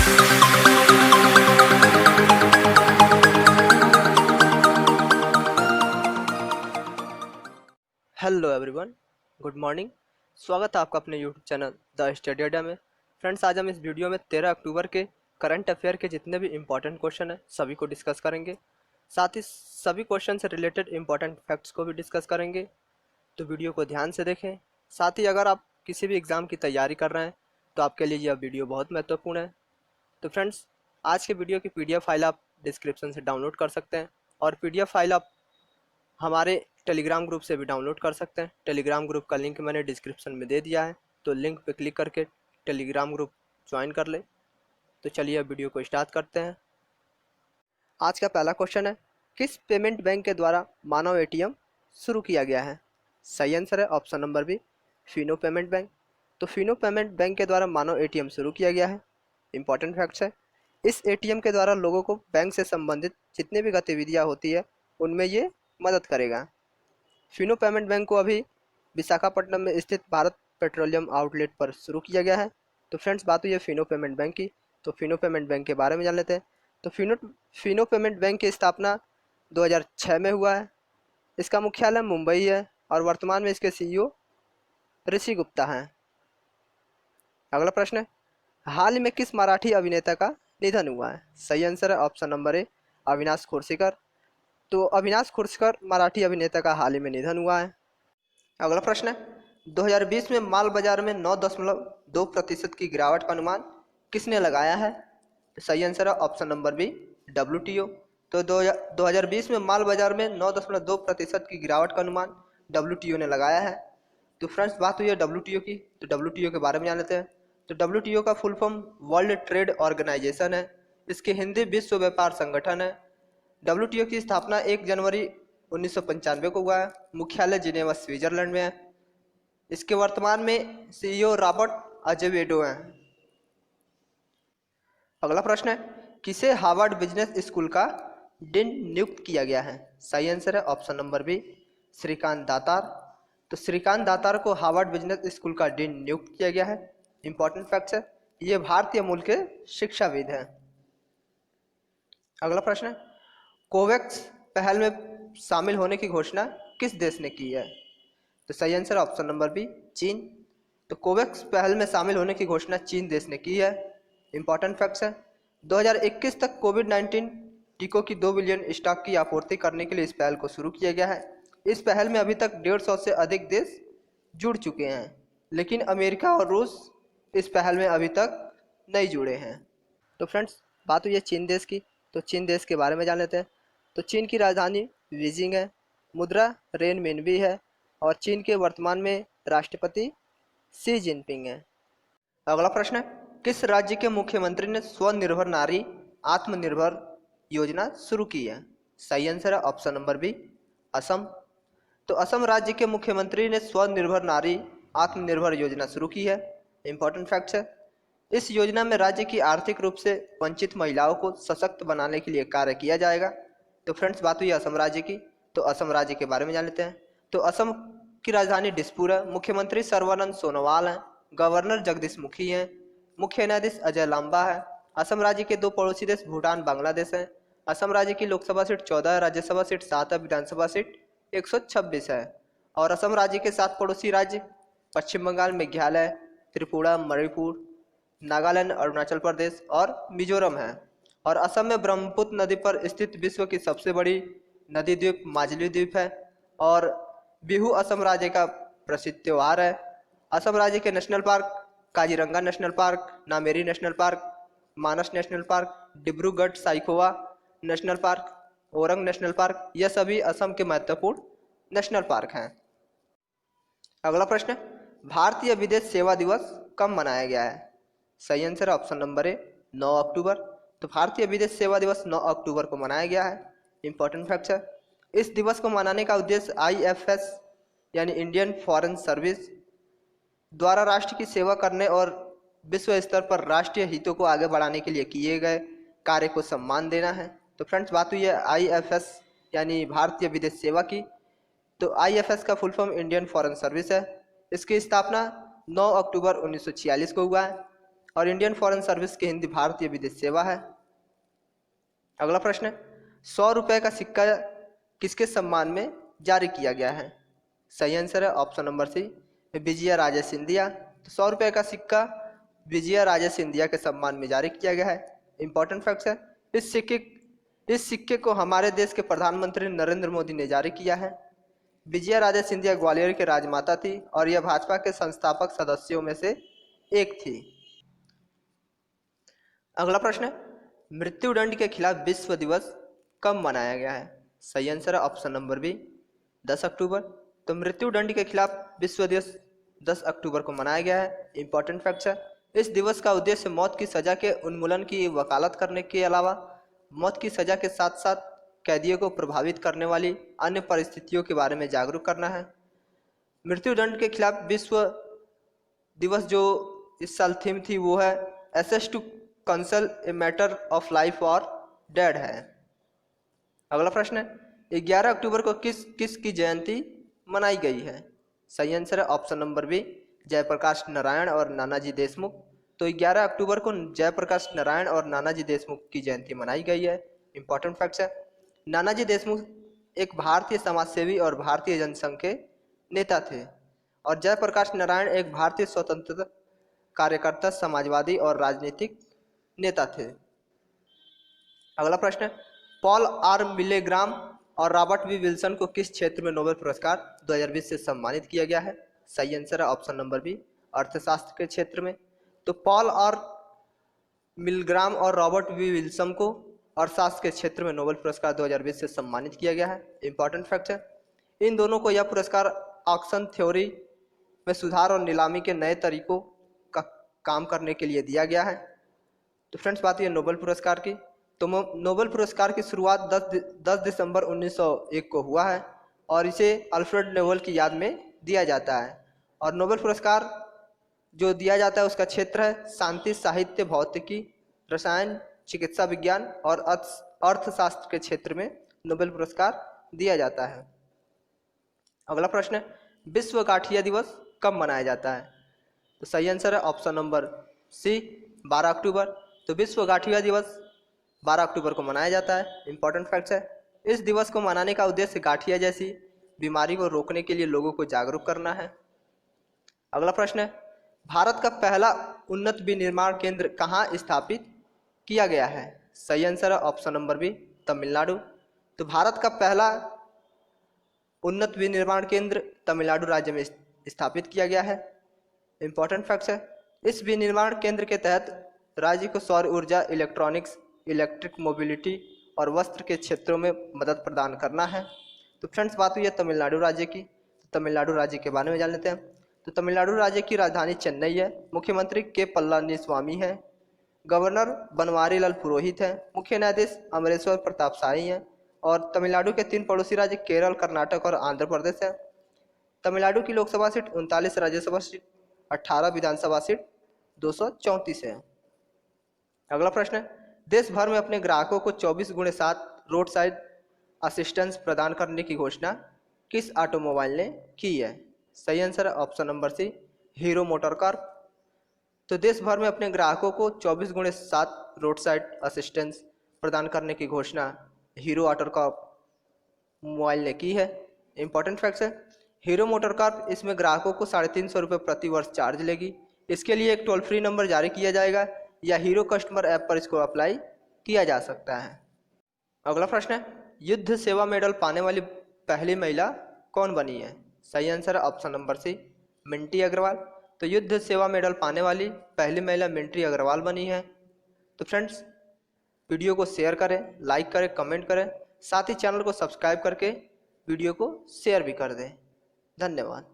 Hello everyone, good morning. स्वागत है आपका अपने यूट्यूब चैनल द स्टडी अड्डा में। फ्रेंड्स, आज हम इस वीडियो में 13 अक्टूबर के करंट अफेयर के जितने भी इंपॉर्टेंट क्वेश्चन हैं सभी को डिस्कस करेंगे। साथ ही सभी क्वेश्चन से रिलेटेड इंपॉर्टेंट फैक्ट्स को भी डिस्कस करेंगे, तो वीडियो को ध्यान से देखें। साथ ही अगर आप किसी भी एग्ज़ाम की तैयारी कर रहे हैं तो आपके लिए यह वीडियो बहुत महत्वपूर्ण है। तो फ्रेंड्स, आज के वीडियो की PDF फाइल आप डिस्क्रिप्शन से डाउनलोड कर सकते हैं और PDF फाइल आप हमारे टेलीग्राम ग्रुप से भी डाउनलोड कर सकते हैं। टेलीग्राम ग्रुप का लिंक मैंने डिस्क्रिप्शन में दे दिया है, तो लिंक पे क्लिक करके टेलीग्राम ग्रुप ज्वाइन कर ले। तो चलिए अब वीडियो को स्टार्ट करते हैं। आज का पहला क्वेश्चन है, किस पेमेंट बैंक के द्वारा मानव ATM शुरू किया गया है? सही आंसर है option number B, Fino payment bank. तो फिनो पेमेंट बैंक के द्वारा मानव ATM शुरू किया गया है। इंपॉर्टेंट फैक्ट्स है, इस ATM के द्वारा लोगों को बैंक से संबंधित जितनी भी गतिविधियाँ होती है उनमें ये मदद करेगा। फिनो पेमेंट बैंक को अभी विशाखापट्टनम में स्थित भारत पेट्रोलियम आउटलेट पर शुरू किया गया है। तो फ्रेंड्स, बात हुई है फिनो पेमेंट बैंक की, तो फिनो पेमेंट बैंक के बारे में जान लेते हैं। तो फिनो पेमेंट बैंक की स्थापना 2006 में हुआ है। इसका मुख्यालय मुंबई है और वर्तमान में इसके CEO ऋषि गुप्ता हैं। अगला प्रश्न है, हाल ही में किस मराठी अभिनेता का निधन हुआ है? सही आंसर है ऑप्शन नंबर ए, अविनाश खोरसेकर। तो अविनाश खोरसेकर मराठी अभिनेता का हाल ही में निधन हुआ है। अगला प्रश्न है, 2020 में माल बाजार में 9.2% की गिरावट का अनुमान किसने लगाया है? तो सही आंसर है ऑप्शन नंबर बी, WTO। तो 2020 में माल बाजार में 9.2% की गिरावट का अनुमान WTO ने लगाया है। तो फ्रेंड्स, बात हुई है WTO की, तो WTO के बारे में जान लेते हैं। तो WTO का full form world trade organization है। इसकी हिंदी विश्व व्यापार संगठन है। WTO की स्थापना 1 जनवरी 1995 को हुआ है। मुख्यालय जिनेवा स्विट्जरलैंड में है। इसके वर्तमान में CEO रॉबर्ट अजेवेडो हैं। अगला प्रश्न है, किसे हार्वर्ड बिजनेस स्कूल का डीन नियुक्त किया गया है? सही आंसर है ऑप्शन नंबर बी, श्रीकांत दातार। तो श्रीकांत दातार को हार्वर्ड बिजनेस स्कूल का डीन नियुक्त किया गया है। इंपॉर्टेंट फैक्ट्स है, ये भारतीय मूल के शिक्षाविद हैं। अगला प्रश्न है, कोवैक्स पहल में शामिल होने की घोषणा किस देश ने की है? तो सही आंसर ऑप्शन नंबर बी, चीन। तो कोवैक्स पहल में शामिल होने की घोषणा चीन देश ने की है। इंपॉर्टेंट फैक्ट्स है, 2021 तक कोविड-19 टीकों की 2 बिलियन स्टॉक की आपूर्ति करने के लिए इस पहल को शुरू किया गया है। इस पहल में अभी तक 150 से अधिक देश जुड़ चुके हैं, लेकिन अमेरिका और रूस इस पहल में अभी तक नहीं जुड़े हैं। तो फ्रेंड्स, बात हुई है चीन देश की, तो चीन देश के बारे में जान लेते हैं। तो चीन की राजधानी बीजिंग है, मुद्रा रेनमिनबी है और चीन के वर्तमान में राष्ट्रपति शी जिनपिंग है। अगला प्रश्न है, किस राज्य के मुख्यमंत्री ने स्वनिर्भर नारी आत्मनिर्भर योजना शुरू की है? सही आंसर है ऑप्शन नंबर बी, असम। तो असम राज्य के मुख्यमंत्री ने स्वनिर्भर नारी आत्मनिर्भर योजना शुरू की है। इंपॉर्टेंट फैक्ट्स है, इस योजना में राज्य की आर्थिक रूप से वंचित महिलाओं को सशक्त बनाने के लिए कार्य किया जाएगा। तो फ्रेंड्स, बात हुई असम राज्य की, तो असम राज्य के बारे में जान लेते हैं। तो असम की राजधानी दिसपुर है। मुख्यमंत्री सर्बानंद सोनोवाल हैं। गवर्नर जगदीश मुखी हैं। मुख्य न्यायाधीश अजय लांबा है। असम राज्य के 2 पड़ोसी देश भूटान, बांग्लादेश हैं। असम राज्य की लोकसभा सीट 14 है, राज्यसभा सीट 7 है, विधानसभा सीट 126 है। और असम राज्य के 7 पड़ोसी राज्य पश्चिम बंगाल, मेघालय, त्रिपुरा, मणिपुर, नागालैंड, अरुणाचल प्रदेश और मिजोरम है। और असम में ब्रह्मपुत्र नदी पर स्थित विश्व की सबसे बड़ी नदी द्वीप माजुली द्वीप है। और बिहू असम राज्य का प्रसिद्ध त्यौहार है। असम राज्य के national park Kaziranga national park, Nameri national park, Manas national park, Dibrugarh Saikhowa national park, Orang national park, यह सभी असम के महत्वपूर्ण नेशनल पार्क हैं। अगला प्रश्न, भारतीय विदेश सेवा दिवस कब मनाया गया है? सही आंसर ऑप्शन नंबर ए, 9 अक्टूबर। तो भारतीय विदेश सेवा दिवस 9 अक्टूबर को मनाया गया है। इंपॉर्टेंट फैक्ट है, इस दिवस को मनाने का उद्देश्य IFS यानी इंडियन फॉरेन सर्विस द्वारा राष्ट्र की सेवा करने और विश्व स्तर पर राष्ट्रीय हितों को आगे बढ़ाने के लिए किए गए कार्य को सम्मान देना है। तो फ्रेंड्स, बात हुई है IFS यानी भारतीय विदेश सेवा की। तो IFS का full form Indian foreign service है। इसकी स्थापना 9 अक्टूबर 1946 को हुआ है। और इंडियन फॉरेन सर्विस की हिंदी भारतीय विदेश सेवा है। अगला प्रश्न है, 100 रुपये का सिक्का किसके सम्मान में जारी किया गया है? सही आंसर है ऑप्शन नंबर सी, विजया राजे सिंधिया। तो 100 रुपये का सिक्का विजया राजे सिंधिया के सम्मान में जारी किया गया है। इंपॉर्टेंट फैक्ट है, इस सिक्के को हमारे देश के प्रधानमंत्री नरेंद्र मोदी ने जारी किया है। विजया राजे सिंधिया ग्वालियर के राजमाता थी और यह भाजपा के संस्थापक सदस्यों में से एक थी। अगला प्रश्न है, मृत्युदंड के खिलाफ विश्व दिवस कब मनाया गया है? सही आंसर है ऑप्शन नंबर बी, 10 अक्टूबर। तो मृत्युदंड के खिलाफ विश्व दिवस 10 अक्टूबर को मनाया गया है। इंपॉर्टेंट फैक्ट है, इस दिवस का उद्देश्य मौत की सजा के उन्मूलन की वकालत करने के अलावा मौत की सजा के साथ साथ कैदियों को प्रभावित करने वाली अन्य परिस्थितियों के बारे में जागरूक करना है। मृत्युदंड के खिलाफ विश्व दिवस जो इस साल थीम थी वो है access to counsel a matter of life और डेड है। अगला प्रश्न है, 11 अक्टूबर को किस की जयंती मनाई गई है? सही आंसर है option number B, Jayaprakash Narayan और नानाजी देशमुख। तो 11 अक्टूबर को जयप्रकाश नारायण और नानाजी देशमुख की जयंती मनाई गई है। इंपॉर्टेंट फैक्ट्स है, नानाजी देशमुख एक भारतीय समाजसेवी और भारतीय जनसंघ के नेता थे और जयप्रकाश नारायण एक भारतीय स्वतंत्रता कार्यकर्ता, समाजवादी और राजनीतिक नेता थे। अगला प्रश्न है, पॉल आर मिलेग्राम और रॉबर्ट वी विल्सन को किस क्षेत्र में नोबेल पुरस्कार 2020 से सम्मानित किया गया है? सही आंसर है ऑप्शन नंबर बी, अर्थशास्त्र के क्षेत्र में। तो पॉल आर मिलग्राम और रॉबर्ट वी विल्सन को अर्थशास्त्र के क्षेत्र में नोबेल पुरस्कार 2020 से सम्मानित किया गया है। इंपॉर्टेंट फैक्ट है, इन दोनों को यह पुरस्कार ऑक्शन थ्योरी में सुधार और नीलामी के नए तरीकों का काम करने के लिए दिया गया है। तो फ्रेंड्स, बात यह नोबेल पुरस्कार की, तो नोबेल पुरस्कार की शुरुआत 10 दिसंबर 1901 को हुआ है और इसे अल्फ्रेड नोबेल की याद में दिया जाता है। और नोबेल पुरस्कार जो दिया जाता है उसका क्षेत्र है शांति, साहित्य, भौतिकी, रसायन, चिकित्सा विज्ञान और अर्थशास्त्र के क्षेत्र में नोबेल पुरस्कार दिया जाता है। अगला प्रश्न है, विश्व गाठिया दिवस कब मनाया जाता है? तो सही आंसर है ऑप्शन नंबर सी, 12 अक्टूबर। तो विश्व गाठिया दिवस 12 अक्टूबर को मनाया जाता है। इंपॉर्टेंट फैक्ट्स है, इस दिवस को मनाने का उद्देश्य गाठिया जैसी बीमारी को रोकने के लिए लोगों को जागरूक करना है। अगला प्रश्न है, भारत का पहला उन्नत विनिर्माण केंद्र कहाँ स्थापित किया गया है? सही आंसर है ऑप्शन नंबर बी, तमिलनाडु। तो भारत का पहला उन्नत विनिर्माण केंद्र तमिलनाडु राज्य में स्थापित किया गया है। इंपॉर्टेंट फैक्ट्स है, इस विनिर्माण केंद्र के तहत राज्य को सौर ऊर्जा, इलेक्ट्रॉनिक्स, इलेक्ट्रिक मोबिलिटी और वस्त्र के क्षेत्रों में मदद प्रदान करना है। तो फ्रेंड्स, बात हुई है तमिलनाडु राज्य की, तो तमिलनाडु राज्य के बारे में जान लेते हैं। तो तमिलनाडु राज्य की राजधानी चेन्नई है, मुख्यमंत्री के पलानीस्वामी है, गवर्नर बनवारी लाल पुरोहित है, मुख्य न्यायाधीश अमरेश्वर प्रताप शाही हैं और तमिलनाडु के 3 पड़ोसी राज्य केरल, कर्नाटक और आंध्र प्रदेश है। तमिलनाडु की लोकसभा सीट 39, राज्यसभा सीट 18, विधानसभा सीट 234 है। अगला प्रश्न है, देश भर में अपने ग्राहकों को 24x7 रोड साइड असिस्टेंस प्रदान करने की घोषणा किस ऑटोमोबाइल ने की है? सही आंसर है ऑप्शन नंबर सी, हीरो मोटरकॉर्प। तो देश भर में अपने ग्राहकों को 24x7 रोड साइड असिस्टेंस प्रदान करने की घोषणा हीरो मोटरकॉर्प मोबाइल ने की है। इंपॉर्टेंट फैक्ट्स है, हीरो मोटरकॉर्प इसमें ग्राहकों को 350 रुपये प्रति वर्ष चार्ज लेगी। इसके लिए एक टोल फ्री नंबर जारी किया जाएगा या हीरो कस्टमर ऐप पर इसको अप्लाई किया जा सकता है। अगला प्रश्न है, युद्ध सेवा मेडल पाने वाली पहली महिला कौन बनी है? सही आंसर है option number C, Minty Agrawal. तो युद्ध सेवा मेडल पाने वाली पहली महिला मिंटी अग्रवाल बनी है। तो फ्रेंड्स, वीडियो को शेयर करें, लाइक करें, कमेंट करें, साथ ही चैनल को सब्सक्राइब करके वीडियो को शेयर भी कर दें। धन्यवाद।